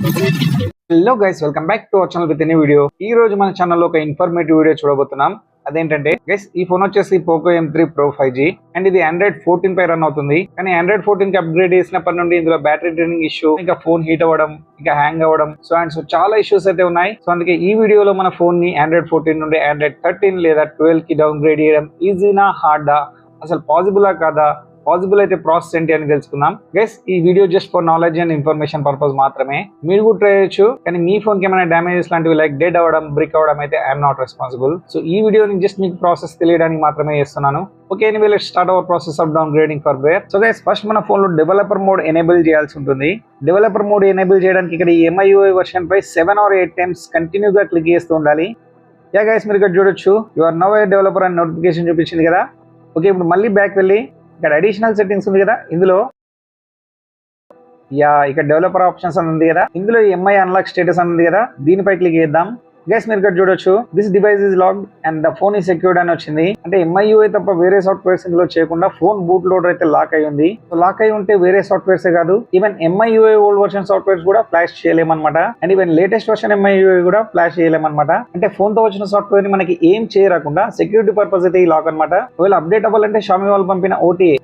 Hello guys, welcome back to our channel with any video. ఈ రోజు మన ఛానల్లో ఒక ఇన్ఫర్మేటివ్ వీడియో చూడబోతున్నాం. అదేంటంటే గైస్, ఈ ఫోన్ వచ్చేసి Poco M3 Pro 5G and ఇది Android 14 పై రన్ అవుతుంది. కానీ Android 14 కి అప్గ్రేడ్ చేసినప్పటి నుండి ఇందులో బ్యాటరీ డ్రైనింగ్ ఇష్యూ, ఇంకా ఫోన్ హీట్ అవ్వడం, ఇంకా హ్యాంగ్ అవ్వడం, సో చాలా ఇష్యూస్ అయితే ఉన్నాయి. సో అందుకే ఈ వీడియోలో మన ఫోన్ ని Android 14 నుండి Android 13 లేదా 12 కి డౌన్ గ్రేడ్ చేయడం ఈజీనా హార్డా, అసలు పాసిబులా కాదా, పాసిబుల్ అయితే ప్రాసెస్ ఏంటి అని తెలుసుకుందాం. గైస్, ఈ video just for knowledge and information purpose మాత్రమే. మీరు కూడా ట్రై చేయొచ్చు, కానీ మీ ఫోన్ కి ఏమైనా డ్యామేజెస్ లాంటివి లైక్ డెడ్ అవ్వడం, బ్రిక్ అవ్వడం అయితే ఐఎమ్ నాట్ రెస్పాన్సిబుల్. సో ఈ వీడియోని జస్ట్ మీకు ప్రాసెస్ తెలియడానికి మాత్రమే చేస్తున్నాను. Okay, anyway let's start our process of downgrading firmware. So guys, first మన ఫోన్ లో డెవలపర్ మోడ్ ఎనేబుల్ చేయాల్సి ఉంటుంది. డెవలపర్ మోడ్ ఎనేబుల్ చేయడానికి ఇక్కడ ఈ MIUI వర్షన్ పై 7 or 8 టైమ్స్ కంటిన్యూగా క్లిక్ చేస్తూ ఉండాలి. యా గైస్, మీరు ఇక్కడ చూడొచ్చు యువర్ నవ్ ఏ డెవలపర్ అని నోటిఫికేషన్ చూపించింది కదా. ఓకే, ఇప్పుడు మళ్ళీ బ్యాక్ వెళ్ళి ఇక్కడ అడిషనల్ సెట్టింగ్స్ ఉంది కదా, ఇందులో ఇక్కడ డెవలపర్ ఆప్షన్స్ అని ఉంది కదా, ఇందులో MI అన్లాక్ స్టేటస్ అని ఉంది కదా, దీనిపై క్లిక్ చేద్దాం. గైస్, మీరు ఇక్కడ చూడొచ్చు this device is locked and the phone is secured అని వచ్చింది. అంటే MIUI తప్ప వేరే సాఫ్ట్వేర్స్ ఇందులో చేయకుండా ఫోన్ బూట్ లోడర్ అయితే లాక్ అయి ఉంది. సో లాక్ అయి ఉంటే వేరే సాఫ్ట్వేర్స్ కాదు, even MIUI old version softwares కూడా ఫ్లాష్ చేయలేమన్నమాట. And even latest version MIUI కూడా ఫ్లాష్ చేయలేమన్నమాట. అంటే ఫోన్ తో వచ్చిన సాఫ్ట్వేర్ ని మనకి ఏం చేయరాకుండా సెక్యూరిటీ పర్పస్ అయితే ఈ లాక్ అనమాట. ఒకవేళ అప్డేట్ అవ్వాలంటే Xiaomi వాళ్ళు పంపిన OTA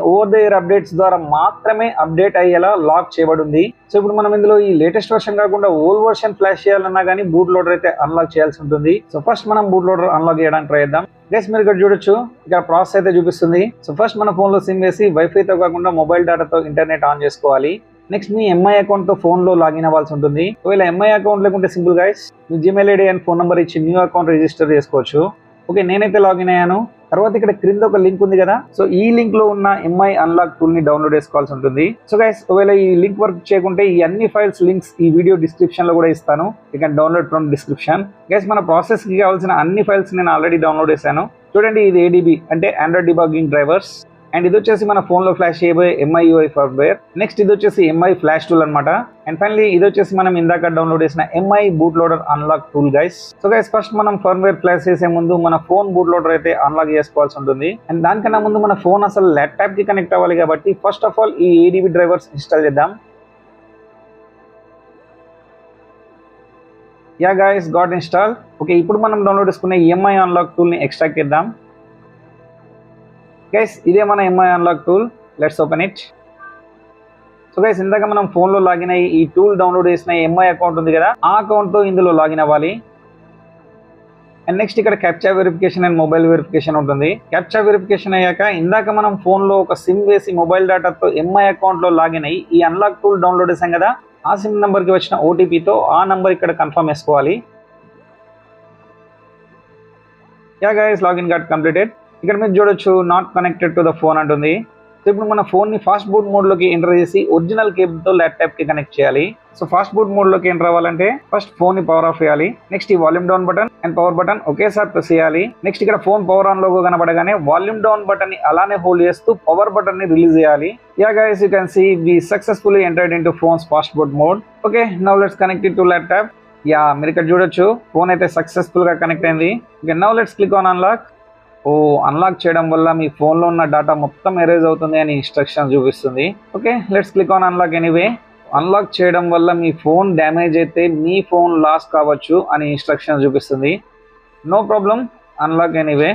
over the air updates ద్వారా మాత్రమే అప్డేట్ అయ్యేలా లాక్ చేయబడి ఉంది. సో ఇప్పుడు మనం ఇందులో ఈ లేటెస్ట్ వర్షన్ కాకుండా ఓల్డ్ వర్షన్ ఫ్లాష్ చేయాలన్నా కానీ బూట్ లోడర్ అయితే అన్లాక్ చేయాల్సి ఉంటుంది. సో ఫస్ట్ మనం బూట్ లోడర్ అన్లాక్ చేయడానికి ట్రై చేద్దాం. గైస్, మీరు ఇక్కడ చూడొచ్చు ఇక్కడ ప్రాసెస్ అయితే చూపిస్తుంది. సో ఫస్ట్ మన ఫోన్ లో సిమ్ వేసి వైఫైతో కాకుండా మొబైల్ డేటాతో ఇంటర్నెట్ ఆన్ చేసుకోవాలి. నెక్స్ట్ మీ MI అకౌంట్ తో ఫోన్ లో లాగిన్ అవ్వాల్సి ఉంటుంది. ఒకవేళ MI అకౌంట్ లేకుంటే simple guys me Gmail ID and phone number ఇచ్చి న్యూ అకౌంట్ రిజిస్టర్ చేసుకోవచ్చు. ఓకే, నేనైతే లాగిన్ అయ్యాను. తర్వాత ఇక్కడ క్రింద ఒక లింక్ ఉంది కదా, సో ఈ లింక్ లో ఉన్న MI అన్లాక్ టూల్ ని డౌన్లోడ్ చేసుకోవాల్సి ఉంటుంది. సో గైస్, ఒకవేళ ఈ లింక్ వర్క్ చేయకుంటే ఈ అన్ని ఫైల్స్ లింక్స్ ఈ వీడియో డిస్క్రిప్షన్ లో కూడా ఇస్తాను. You can download from description. Guys, మన ప్రాసెస్ కి కావాల్సిన అన్ని ఫైల్స్ నేను ఆల్రెడీ డౌన్లోడ్ చేశాను. చూడండి, ఇది ADB అంటే ఆండ్రాయిడ్ డిబగ్గింగ్ డ్రైవర్స్. అండ్ ఇది వచ్చేసి మన ఫోన్ లో ఫ్లాష్ చేయబోయే MIUI సాఫ్ట్వేర్. నెక్స్ట్ ఇది వచ్చేసి MI ఫ్లాష్ టూల్ అనమాట. అండ్ ఫైనలీ ఇది వచ్చేసి మనం ఇందాక డౌన్లోడ్ చేసిన MI boot loader unlock tool guys. So guys, first మనం ఫర్మ్వేర్ ఫ్లాష్ చేసే ముందు మన ఫోన్ బూట్ లోడర్ అయితే అన్లాక్ చేసుకోవాల్సి ఉంటుంది. అండ్ దానికన్నా ముందు మన ఫోన్ అసలు ల్యాప్టాప్ కి కనెక్ట్ అవ్వాలి కాబట్టి ఫస్ట్ ఆఫ్ ఆల్ ఈ ADB డ్రైవర్స్ ఇన్స్టాల్ చేద్దాం. Yeah guys, got install. Okay, ఇప్పుడు మనం డౌన్లోడ్ చేసుకునే MI అన్లాక్ టూల్ ని ఎక్స్ట్రాక్ట్ చేద్దాం. గైస్, ఇదే మన MI unlock tool. Let's open it. So guys, ఇందాక మనం ఫోన్ లో లాగిన్ అయ్యి ఈ టూల్ డౌన్లోడ్ చేసిన MI అకౌంట్ ఉంది కదా, ఆ అకౌంట్ తో ఇందులో లాగిన్ అవ్వాలి. అండ్ నెక్స్ట్ ఇక్కడ captcha verification and mobile verification ఉంటుంది. క్యాప్చా వెరిఫికేషన్ అయ్యాక ఇందాక మనం ఫోన్ లో ఒక సిమ్ వేసి మొబైల్ డేటాతో MI అకౌంట్ లో లాగిన్ అయ్యి ఈ అన్లాక్ టూల్ డౌన్లోడ్ చేసాం కదా, ఆ సిమ్ నెంబర్ కి వచ్చిన OTPతో ఆ నెంబర్ ఇక్కడ కన్ఫర్మ్ చేసుకోవాలి. Yeah guys, login got completed. ఇక్కడ మీరు చూడొచ్చు not connected to the phone అంటుంది. సో ఇప్పుడు మన ఫోన్ ని ఫాస్ట్ బూట్ మోడ్ లోకి ఎంటర్ చేసి ఒరిజినల్ కేబుల్ తో ల్యాప్టాప్ కి కనెక్ట్ చేయాలి. సో ఫాస్ట్ బూట్ మోడ్ లోకి ఎంటర్ అవ్వాలంటే ఫస్ట్ ఫోన్ ని పవర్ ఆఫ్ చేయాలి. నెక్స్ట్ ఈ volume down button and power button ఒకేసారి ప్రెస్ చేయాలి. నెక్స్ట్ ఇక్కడ ఫోన్ పవర్ ఆన్ లోగో కనబడగానే వాల్యూమ్ డౌన్ బటన్ ని అలానే హోల్డ్ చేస్తూ పవర్ బటన్ ని రిలీజ్ చేయాలి. Yeah guys, you can see we successfully entered into phones fast boot mode. Okay, now let's connect it to laptop. Yeah, మీరు ఇక్కడ చూడొచ్చు phone అయితే సక్సెస్ఫుల్ గా కనెక్ట్ అయింది. Okay, now let's click on unlock. Unlock చేయడం వల్ల మీ ఫోన్లో ఉన్న డేటా మొత్తం ఎరేజ్ అవుతుంది అని ఇన్స్ట్రక్షన్ చూపిస్తుంది. Okay, let's click on unlock anyway. Unlock చేయడం వల్ల మీ ఫోన్ డ్యామేజ్ అయితే మీ ఫోన్ లాస్ కావచ్చు అని ఇన్స్ట్రక్షన్ చూపిస్తుంది. No problem, unlock anyway.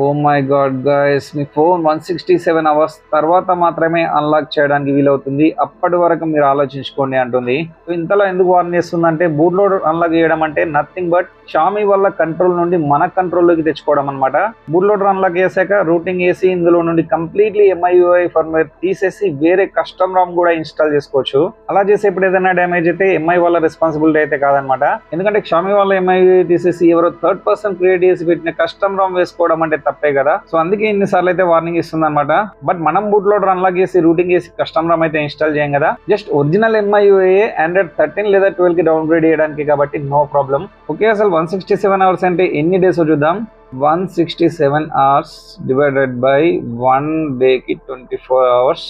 Oh my god guys, మీ ఫోన్ 167 అవర్స్ తర్వాత మాత్రమే అన్లాక్ చేయడానికి వీలవుతుంది. అప్పటి వరకు మీరు ఆలోచించుకోండి అంటుంది. ఇంతలో ఎందుకు వార్న్ చేస్తుందంటే బూట్ లోడర్ అన్లాక్ చేయడం అంటే నథింగ్ బట్ Xiaomi వల్ల కంట్రోల్ నుండి మన కంట్రోల్లోకి తెచ్చుకోవడం అనమాట. బూట్ లోడర్ అన్లాక్ చేశాక రూటింగ్ చేసి ఇందులో నుండి కంప్లీట్లీ MIUI ఫర్మ్వేర్ తీసేసి వేరే కస్టమ్ రామ్ కూడా ఇన్స్టాల్ చేసుకోవచ్చు. అలా చేసేప్పుడు ఏదైనా డ్యామేజ్ అయితే MI వల్ల రెస్పాన్సిబిలిటీ అయితే కాదనమాట. ఎందుకంటే Xiaomi వల్ల MIUI తీసేసి ఎవరో థర్డ్ పర్సన్ క్రియేట్ చేసి పెట్టిన కస్టమ్ రామ్ వేసుకోవడం అంటే తప్పే కదా. సో అందుకే ఇన్నిసార్లు అయితే వార్నింగ్ ఇస్తుంది అనమాట. బట్ మనం బూట్ లోడర్ అన్లాక్ చేసి రూటింగ్ చేసి కస్టమ్ రామ్ అయితే ఇన్స్టాల్ చేయం కదా, జస్ట్ ఒరిజినల్ MIUI Android 13 లేదా 12 కి డౌన్ గ్రేడ్ చేయడానికి కాబట్టి నో ప్రాబ్లం. ఓకే, అసలు 167 అవర్స్ అంటే ఎన్ని డేస్ చూద్దాం. 167 hours divided by 1 day ki 24 hours.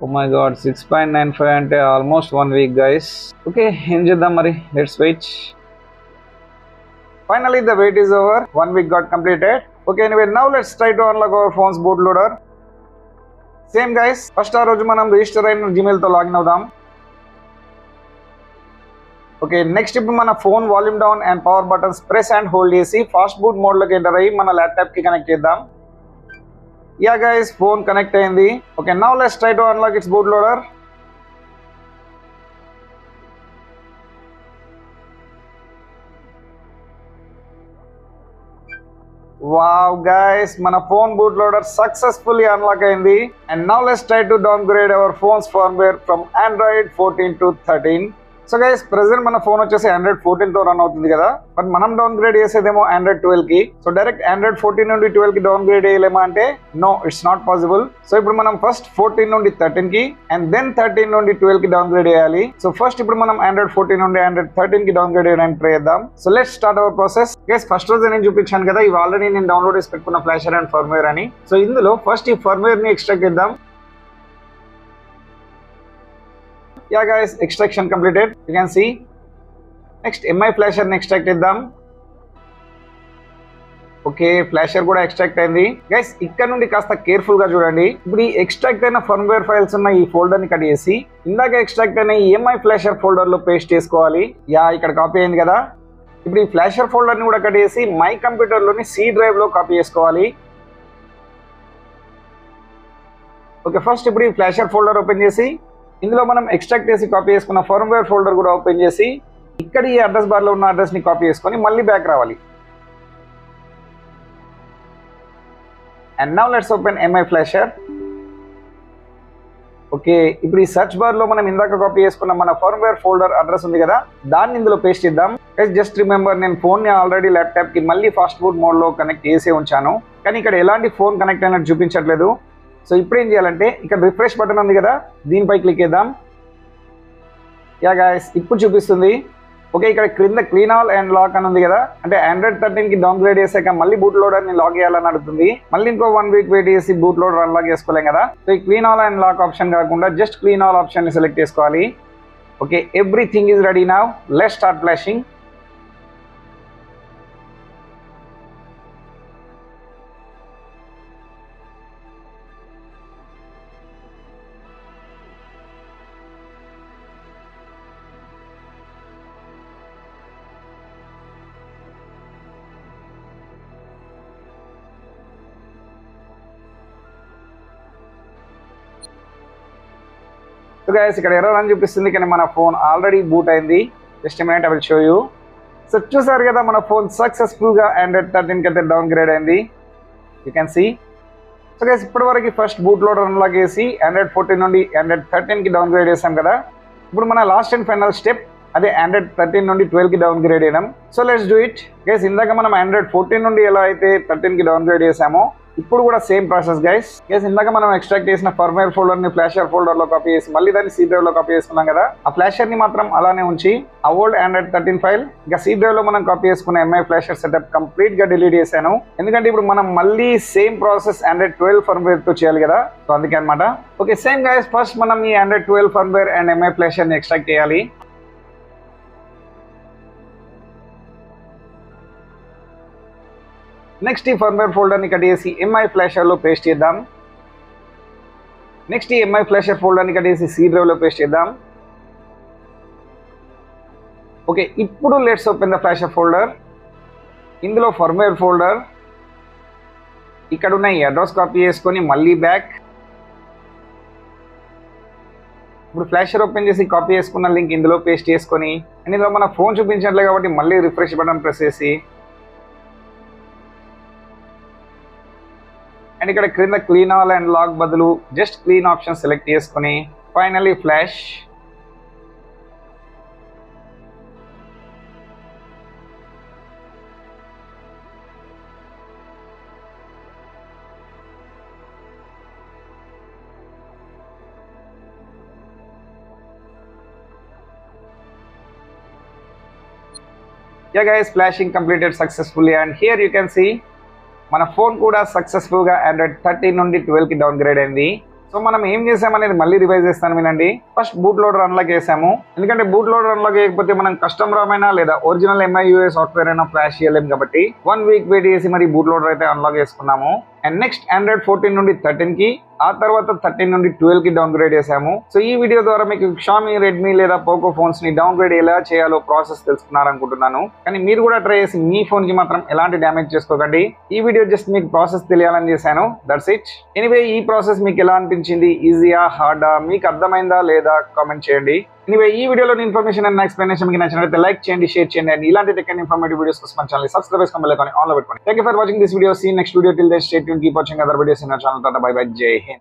Oh my god, 6.95 అంటే almost 1 week guys. Okay, ఏం చేద్దాం మరి, let's wait. Finally the wait is over, 1 week got completed. Okay, anyway, now let's try to unlock our phone's bootloader. Same guys, first ఆ రోజు మనం register అయిన Gmail తో login అవుదాం. ఓకే, నెక్స్ట్ ఇప్పుడు మన phone volume down and power buttons press and hold చేసి fast boot mode లోకి ఎంటర్ అయ్యి మన ల్యాప్టాప్ కి కనెక్ట్ చేద్దాం. యా గైస్, ఫోన్ కనెక్ట్ అయింది. Okay, now let's try to unlock its boot loader. Wow guys, మన phone boot loader successfully unlock అయింది. And now let's try to downgrade our phone's firmware from Android 14 to 13. So guys, present మన phone వచ్చేసి Android 14 తో run అవుతుంది కదా, but మనం down grade చేసేదేమో Android 12 కి. So direct Android 14 నుండి 12 కి డౌన్ గ్రేడ్ చేయలేమా అంటే no, it's not possible. So ఇప్పుడు మనం ఫస్ట్ 14 నుండి 13 కి అండ్ దెన్ 13 నుండి 12 కి డౌన్ గ్రేడ్ చేయాలి. సో ఫస్ట్ ఇప్పుడు మనం Android 14 నుండి Android 13 కి డౌన్ గ్రేడ్ చేయడానికి ట్రై చేద్దాం. So let's start our process. Guys, first రోజు నేను చూపించాను కదా, ఇవి ఆల్రెడీ నేను డౌన్లోడ్ చేసి పెట్టుకున్న ఫ్లాషర్ అండ్ ఫర్మ్వేర్ అని. సో ఇందులో ఫస్ట్ ఈ ఫర్మ్వేర్ ని ఎక్స్ట్రాక్ట్ చేద్దాం. Yeah guys, extraction completed, you can see. Next MI flasher ని ఎక్స్ట్రాక్ట్ చేద్దాం. ఓకే, ఫ్లాషర్ కూడా ఎక్స్ట్రాక్ట్ అయింది. గైస్, ఇక్కడ నుండి కాస్త కేర్ఫుల్ గా చూడండి. ఇప్పుడు ఈ ఎక్స్ట్రాక్ట్ అయిన ఫర్మ్వేర్ ఫైల్స్ ఉన్న ఈ ఫోల్డర్ ని కట్ చేసి ఇందాక ఎక్స్ట్రాక్ట్ అయిన ఈ MI ఫ్లాషర్ ఫోల్డర్ లో పేస్ట్ చేసుకోవాలి. యా, ఇక్కడ కాపీ అయింది కదా. ఇప్పుడు ఈ ఫ్లాషర్ ఫోల్డర్ ని కూడా కట్ చేసి మై కంప్యూటర్ లోని C డ్రైవ్ లో కాపీ చేసుకోవాలి. ఓకే, ఫస్ట్ ఇప్పుడు ఈ ఫ్లాషర్ ఫోల్డర్ ఓపెన్ చేసి ఇందులో మనం ఎక్స్ట్రాక్ట్ చేసి కాపీ చేసుకున్న ఫర్మ్వేర్ ఫోల్డర్ కూడా ఓపెన్ చేసి ఇక్కడ ఈ అడ్రస్ బార్ లో ఉన్న అడ్రస్ ని కాపీ చేసుకొని మళ్ళీ బ్యాక్ రావాలి. And now let's open MI flasher. Okay, ఇప్పుడు ఈ సర్చ్ బార్ లో మనం ఇందాక కాపీ చేసుకున్న మన ఫర్మ్వేర్ ఫోల్డర్ అడ్రస్ ఉంది కదా, దాన్ని ఇందులో పేస్ట్ చేద్దాం. జస్ట్ రిమెంబర్, నేను ఫోన్ ని ఆల్రెడీ ల్యాప్టాప్ కి మళ్ళీ ఫాస్ట్ బూట్ మోడ్ లో కనెక్ట్ చేసే ఉంచాను, కానీ ఇక్కడ ఎలాంటి ఫోన్ కనెక్ట్ అయినట్టు చూపించట్లేదు. సో ఇప్పుడు ఏం చేయాలంటే ఇక్కడ రిఫ్రెష్ బటన్ ఉంది కదా, దీనిపై క్లిక్ చేద్దాం. యా గైస్, ఇప్పుడు చూపిస్తుంది. ఓకే, ఇక్కడ క్రింద క్లీన్ ఆల్ అండ్ లాక్ అని ఉంది కదా, అంటే Android 13 కి డౌన్ గ్రేడ్ చేసాక మళ్ళీ బూట్ లోడర్ ని లాక్ చేయాలని అడుగుతుంది. మళ్ళీ ఇంకో 1 వీక్ వెయిట్ చేసి బూట్ లోడర్ అన్లాక్ చేసుకోలేం కదా. సో ఈ clean all and lock option కాకుండా జస్ట్ క్లీన్ ఆల్ ఆప్షన్ ని సెలెక్ట్ చేసుకోవాలి. Okay, everything is ready now, let's start flashing. So guys, ఇక్కడ ఎర్రర్ అని చూపిస్తుంది, కానీ మన ఫోన్ ఆల్రెడీ బూట్ అయింది. Just minute, I will show you. So చూసారు కదా, మన ఫోన్ సక్సెస్ఫుల్ గా Android 13 కి అయితే డౌన్ గ్రేడ్ అయింది. You can see. So guys, ఇప్పటి వరకు ఫస్ట్ బూట్ లోడర్ అన్లాక్ చేసి Android 14 నుండి Android 13 కి డౌన్ గ్రేడ్ చేసాం కదా. ఇప్పుడు మన లాస్ట్ అండ్ ఫైనల్ స్టెప్, అదే Android 13 నుండి 12 కి డౌన్ గ్రేడ్ చేయడం. So let's do it. Guys, ఇందాక మనం Android 14 నుండి ఎలా అయితే 13 కి డౌన్ గ్రేడ్ చేసామో ఇప్పుడు కూడా సేమ్ ప్రాసెస్ గైస్. ఇందాక మనం ఎక్స్ట్రాక్ట్ చేసిన ఫర్మ్వేర్ ఫోల్డర్ ని ఫ్లాషర్ ఫోల్డర్ లో కాపీ చేసి మళ్ళీ దాన్ని C డ్రైవ్ లో కాపీ చేసుకున్నాం కదా, ఆ ఫ్లాషర్ ని మాత్రం అలానే ఉంచి ఆ ఓల్డ్ Android 13 ఫైల్ ఇంకా C డ్రైవ్ లో మనం కాపీ చేసుకున్న MI ఫ్లాషర్ సెటప్ కంప్లీట్ గా డిలీట్ చేశాను. ఎందుకంటే ఇప్పుడు మనం మళ్ళీ సేమ్ ప్రాసెస్ Android 12 ఫర్మ్వేర్ తో చేయాలి కదా, సో అందుకే అనమాట. ఓకే, సేమ్ గైస్, ఫస్ట్ మనం ఈ Android 12 firmware and MI flasher ని ఎక్స్ట్రాక్ట్ చేయాలి. నెక్స్ట్ ఈ ఫర్మ్వేర్ ఫోల్డర్ ని కట్ చేసి MI ఫ్లాషర్ లో పేస్ట్ చేద్దాం. నెక్స్ట్ ఈ MI ఫ్లాషర్ ఫోల్డర్ ని కట్ చేసి C డ్రైవ్ లో పేస్ట్ చేద్దాం. ఓకే, ఇప్పుడు let's open the flasher folder. ఇందులో ఫర్మ్వేర్ ఫోల్డర్, ఇక్కడ ఉన్న ఈ అడ్రస్ కాపీ చేసుకొని మళ్ళీ బ్యాక్. ఇప్పుడు ఫ్లాషర్ ఓపెన్ చేసి కాపీ చేసుకున్న లింక్ ఇందులో పేస్ట్ చేసుకొని, అండ్ ఇందులో మన ఫోన్ చూపించట్లేదు కాబట్టి మళ్ళీ రిఫ్రెష్ బటన్ ప్రెస్ చేసి అండ్ ఇక్కడ క్రింద క్లీన్ ఆల్ అండ్ లాక్ బదులు జస్ట్ క్లీన్ ఆప్షన్ సెలెక్ట్ చేసుకొని finally flash. Yeah guys, flashing completed successfully, and here you can see మన ఫోన్ కూడా సక్సెస్ఫుల్ గా Android 13 నుండి 12 కి డౌన్ గ్రేడ్ అయింది. సో మనం ఏం చేసామనేది మళ్ళీ రివైజ్ చేస్తాను వినండి. ఫస్ట్ బూట్ లోడర్ అన్లాక్ చేసాము, ఎందుకంటే బూట్ లోడర్ అన్లాక్ చేయకపోతే మనం కస్టమ్ రామ్ అయినా లేదా ఒరిజినల్ MIUI సాఫ్ట్వేర్ అయినా ఫ్లాష్ చేయలేము కాబట్టి 1 వీక్ వెయిట్ చేసి మరి బూట్ లోడర్ అయితే అన్లాక్ చేసుకున్నాము. అండ్ నెక్స్ట్ ఆండ్రాయిడ్ 14 నుండి 13 కి, ఆ తర్వాత 13 నుండి 12 కి డౌన్గ్రేడ్ చేశాము. సో ఈ వీడియో ద్వారా మీకు షామీ, రెడ్మీ లేదా పోకో ఫోన్స్ ని డౌన్గ్రేడ్ ఎలా చేయాలో ప్రాసెస్ తెలుసుకున్నారనుకుంటున్నాను. కానీ మీరు కూడా ట్రై చేసి మీ ఫోన్ కి మాత్రం ఎలాంటి డ్యామేజ్ చేసుకోకండి. ఈ వీడియో జస్ట్ మీకు ప్రాసెస్ తెలియాలని చేశాను. That's it. ఎనీవే, ఈ ప్రాసెస్ మీకు ఎలా అనిపించింది? ఈజీయా, హార్డా? మీకు అర్థమైందా లేదా కామెంట్ చేయండి. ఎనీవే, ఈ వీడియోలోని ఇన్ఫర్మేషన్ అండ్ ఎక్స్ప్లెనేషన్ మీకు నచ్చినట్లయితే లైక్ చేయండి, షేర్ చేయండి. అండ్ ఇలాంటి టెక్ అండ్ ఇన్ఫర్మేటివ్ వీడియోస్ కోసం మన ఛానల్ సబ్స్క్రైబ్ చేసుకొని బెల్ ఐకాన్ ఆన్ లో పెట్టుకోండి. Thank you for watching this video. See next video. Till then stay tune, keep watching other videos in our channel. Tata, bye bye, Jai Hind.